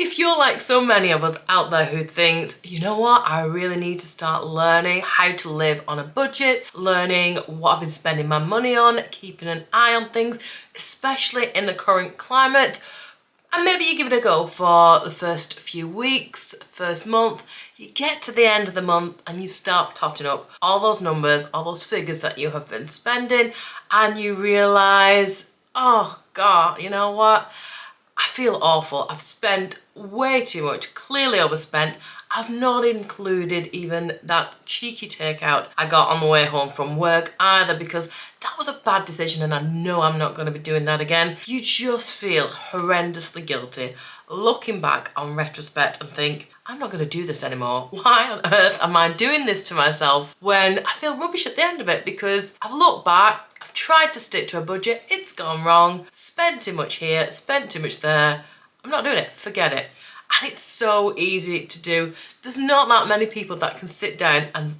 If you're like so many of us out there who think, you know what, I really need to start learning how to live on a budget, learning what I've been spending my money on, keeping an eye on things, especially in the current climate, and maybe you give it a go for the first few weeks, first month, you get to the end of the month and you start totting up all those numbers, all those figures that you have been spending, and you realise, oh God, you know what? I feel awful. I've spent way too much, clearly overspent. I've not included even that cheeky takeout I got on the way home from work either, because that was a bad decision and I know I'm not going to be doing that again. You just feel horrendously guilty looking back on retrospect and think, I'm not going to do this anymore. Why on earth am I doing this to myself when I feel rubbish at the end of it? Because I've looked back, I've tried to stick to a budget, it's gone wrong, spent too much here, spent too much there. I'm not doing it, forget it. And it's so easy to do. There's not that many people that can sit down and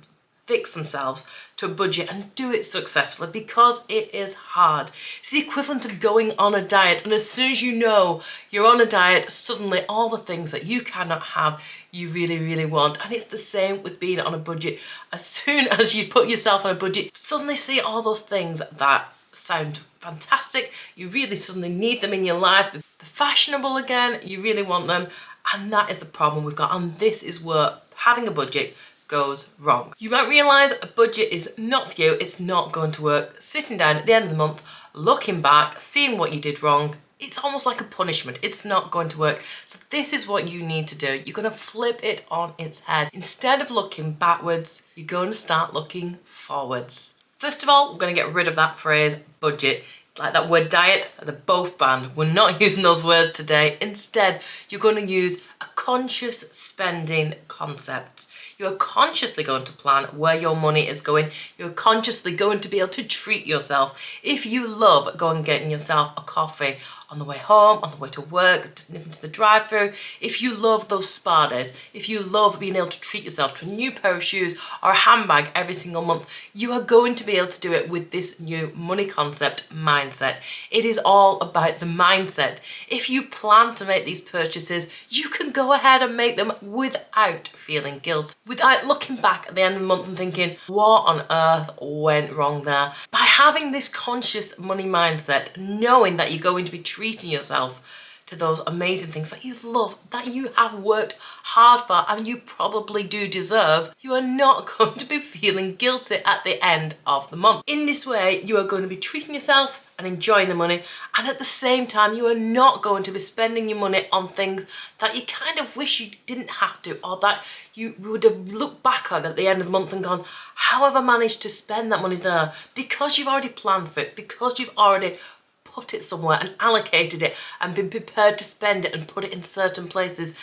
fix themselves to a budget and do it successfully, because it is hard. It's the equivalent of going on a diet, and as soon as you know you're on a diet, suddenly all the things that you cannot have, you really, really want. And it's the same with being on a budget. As soon as you put yourself on a budget, suddenly see all those things that sound fantastic, you really suddenly need them in your life, they're fashionable again, you really want them, and that is the problem we've got, and this is where having a budget goes wrong. You might realise a budget is not for you, it's not going to work. Sitting down at the end of the month, looking back, seeing what you did wrong, it's almost like a punishment. It's not going to work. So this is what you need to do. You're going to flip it on its head. Instead of looking backwards, you're going to start looking forwards. First of all, we're going to get rid of that phrase, budget. Like that word diet, they're both banned. We're not using those words today. Instead, you're going to use a conscious spending concept. You're consciously going to plan where your money is going. You're consciously going to be able to treat yourself. If you love going and getting yourself a coffee on the way home, on the way to work, to nip into the drive-through, if you love those spa days, if you love being able to treat yourself to a new pair of shoes or a handbag every single month, you are going to be able to do it with this new money concept mindset. It is all about the mindset. If you plan to make these purchases, you can go ahead and make them without feeling guilt, without looking back at the end of the month and thinking, what on earth went wrong there? By having this conscious money mindset, knowing that you're going to be treating yourself to those amazing things that you love, that you have worked hard for and you probably do deserve, you are not going to be feeling guilty at the end of the month. In this way, you are going to be treating yourself and enjoying the money, and at the same time you are not going to be spending your money on things that you kind of wish you didn't have to, or that you would have looked back on at the end of the month and gone, how have I managed to spend that money there? Because you've already planned for it, because you've already put it somewhere and allocated it and been prepared to spend it and put it in certain places,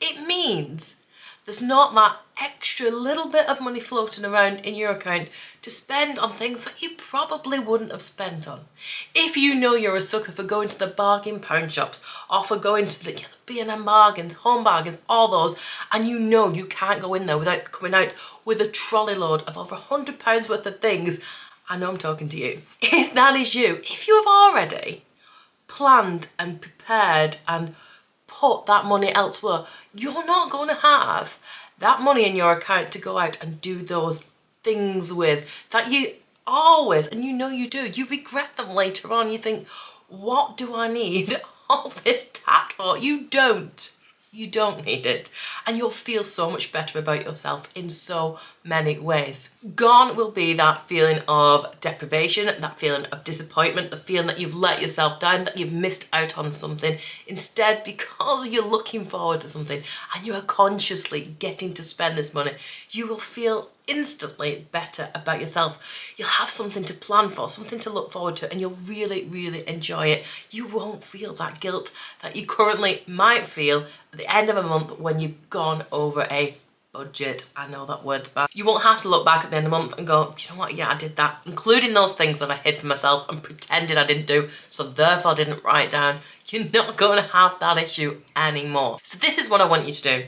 it means there's not that extra little bit of money floating around in your account to spend on things that you probably wouldn't have spent on. If you know you're a sucker for going to the bargain pound shops or for going to the B&M bargains, home bargains, all those, and you know you can't go in there without coming out with a trolley load of over £100 worth of things, I know I'm talking to you. If that is you, if you have already planned and prepared and put that money elsewhere, you're not going to have that money in your account to go out and do those things with that you always, and you know you do, you regret them later on. You think, what do I need all this tact for? You don't need it, and you'll feel so much better about yourself in so many ways. Gone will be that feeling of deprivation, that feeling of disappointment, the feeling that you've let yourself down, that you've missed out on something. Instead, because you're looking forward to something and you are consciously getting to spend this money, you will feel instantly better about yourself. You'll have something to plan for, something to look forward to, and you'll really, really enjoy it. You won't feel that guilt that you currently might feel at the end of a month when you've gone over a budget. I know that word's bad. You won't have to look back at the end of the month and go, do you know what, yeah, I did that, including those things that I hid for myself and pretended I didn't do, so therefore I didn't write down. You're not going to have that issue anymore. So this is what I want you to do.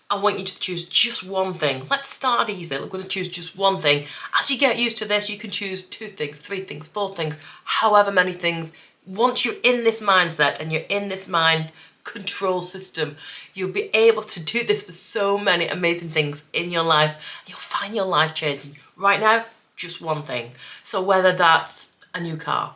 I want you to choose just one thing. Let's start easy. We're going to choose just one thing. As you get used to this, you can choose 2 things, 3 things, 4 things, however many things. Once you're in this mindset and you're in this mind control system. You'll be able to do this for so many amazing things in your life. You'll find your life changing. Right now, just one thing. So whether that's a new car,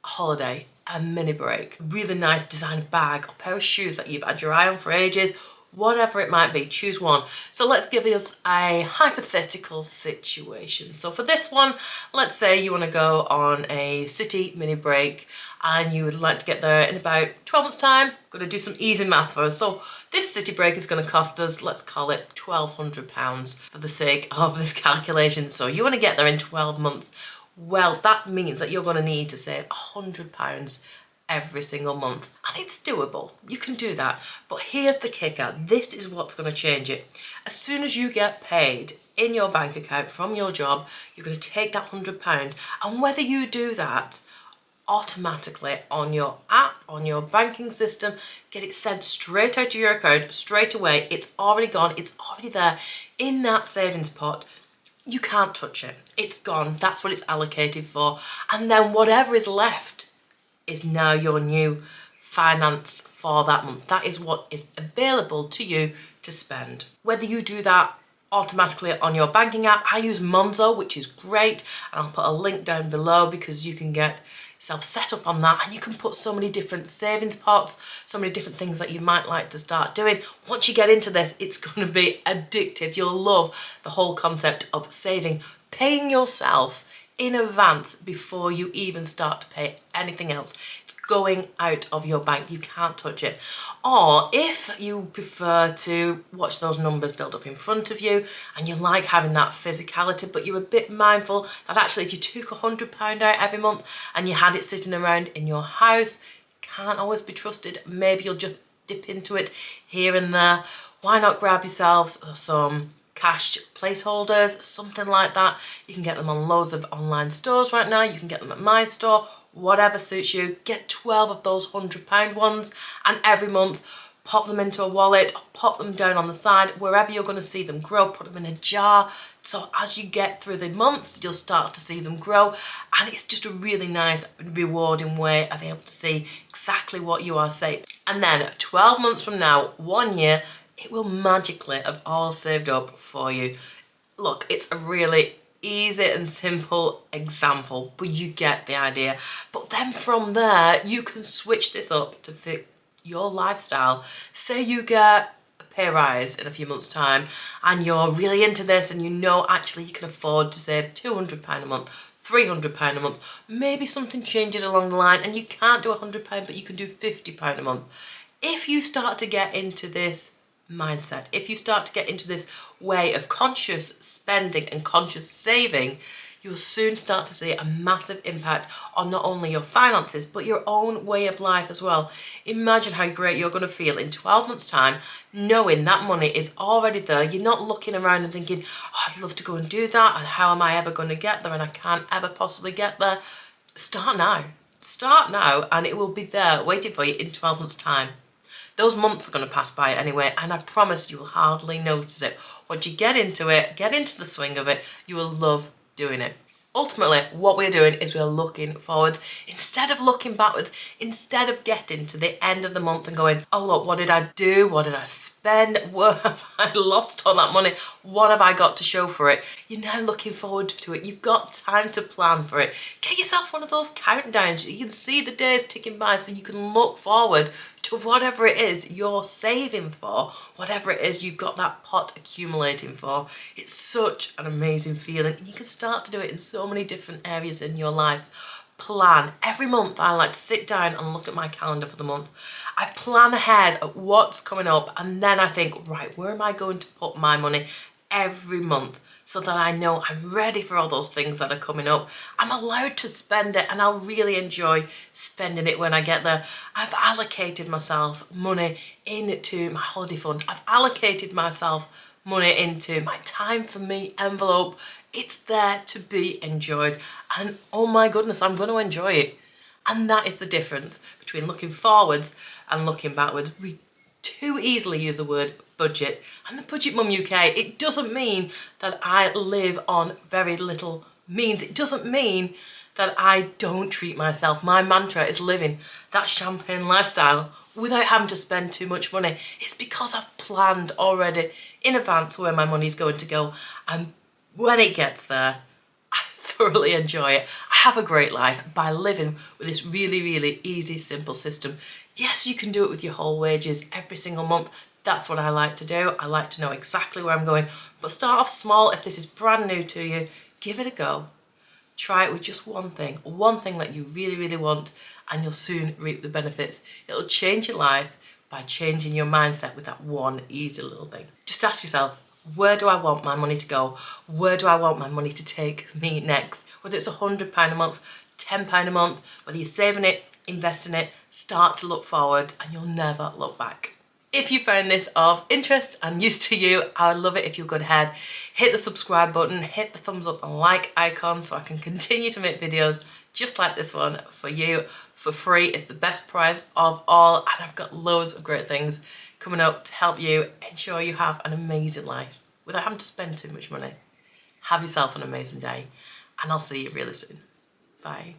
a holiday, a mini break, a really nice designer bag, or pair of shoes that you've had your eye on for ages, whatever it might be, choose one. So let's give us a hypothetical situation. So for this one, let's say you want to go on a city mini break and you would like to get there in about 12 months time. Got to do some easy math for us. So this city break is going to cost us, let's call it £1,200 for the sake of this calculation. So you want to get there in 12 months. Well, that means that you're going to need to save £100 every single month, and it's doable. You can do that. But here's the kicker. This is what's going to change it. As soon as you get paid in your bank account from your job, you're going to take that £100, and whether you do that automatically on your app, on your banking system, get it sent straight out to your account straight away. It's already gone. It's already there in that savings pot. You can't touch it. It's gone. That's what it's allocated for. And then whatever is left is now your new finance for that month. That is what is available to you to spend. Whether you do that automatically on your banking app, I use Monzo, which is great, and I'll put a link down below because you can get yourself set up on that, and you can put so many different savings pots, so many different things that you might like to start doing. Once you get into this, it's going to be addictive. You'll love the whole concept of saving, paying yourself in advance before you even start to pay anything else. It's going out of your bank. You can't touch it. Or if you prefer to watch those numbers build up in front of you and you like having that physicality, but you're a bit mindful that actually if you took £100 out every month and you had it sitting around in your house, can't always be trusted. Maybe you'll just dip into it here and there. Why not grab yourselves some cash placeholders, something like that. You can get them on loads of online stores right now. You can get them at my store, whatever suits you. Get 12 of those £100 ones, and every month pop them into a wallet, or pop them down on the side, wherever you're going to see them grow. Put them in a jar, so as you get through the months, you'll start to see them grow, and it's just a really nice, rewarding way of being able to see exactly what you are saving. And then 12 months from now, 1 year, it will magically have all saved up for you. Look, it's a really easy and simple example, but you get the idea. But then from there, you can switch this up to fit your lifestyle. Say you get a pay rise in a few months' time and you're really into this and you know actually you can afford to save £200 a month, £300 a month. Maybe something changes along the line and you can't do £100, but you can do £50 a month. If you start to get into this mindset, if you start to get into this way of conscious spending and conscious saving, you'll soon start to see a massive impact on not only your finances, but your own way of life as well. Imagine how great you're going to feel in 12 months' time, knowing that money is already there. You're not looking around and thinking, oh, I'd love to go and do that, and how am I ever going to get there, and I can't ever possibly get there. Start now. Start now, and it will be there waiting for you in 12 months' time. Those months are going to pass by anyway, and I promise you will hardly notice it. Once you get into it, get into the swing of it, you will love doing it. Ultimately, what we're doing is we're looking forwards instead of looking backwards, instead of getting to the end of the month and going, oh look, what did I do? What did I spend? Where have I lost all that money? What have I got to show for it? You're now looking forward to it. You've got time to plan for it. Get yourself one of those countdowns. You can see the days ticking by so you can look forward to whatever it is you're saving for, whatever it is you've got that pot accumulating for. It's such an amazing feeling, and you can start to do it in so many different areas in your life. Plan. Every month I like to sit down and look at my calendar for the month. I plan ahead at what's coming up, and then I think, right, where am I going to put my money every month, so that I know I'm ready for all those things that are coming up. I'm allowed to spend it, and I'll really enjoy spending it when I get there. I've allocated myself money into my holiday fund. I've allocated myself money into my time for me envelope. It's there to be enjoyed, and oh my goodness, I'm going to enjoy it. And that is the difference between looking forwards and looking backwards. We too easily use the word budget, and the Budget Mum UK, it doesn't mean that I live on very little means. It doesn't mean that I don't treat myself. My mantra is living that champagne lifestyle without having to spend too much money. It's because I've planned already in advance where my money's going to go, and when it gets there, I thoroughly enjoy it. I have a great life by living with this really, really easy, simple system. Yes, you can do it with your whole wages every single month. That's what I like to do. I like to know exactly where I'm going, but start off small. If this is brand new to you, give it a go. Try it with just one thing that you really, really want, and you'll soon reap the benefits. It'll change your life by changing your mindset with that one easy little thing. Just ask yourself, where do I want my money to go? Where do I want my money to take me next? Whether it's £100 a month, £10 a month, whether you're saving it, investing it, start to look forward and you'll never look back. If you found this of interest and use to you, I would love it if you would go ahead, hit the subscribe button, hit the thumbs up and like icon so I can continue to make videos just like this one for you for free. It's the best price of all, and I've got loads of great things coming up to help you ensure you have an amazing life without having to spend too much money. Have yourself an amazing day, and I'll see you really soon. Bye.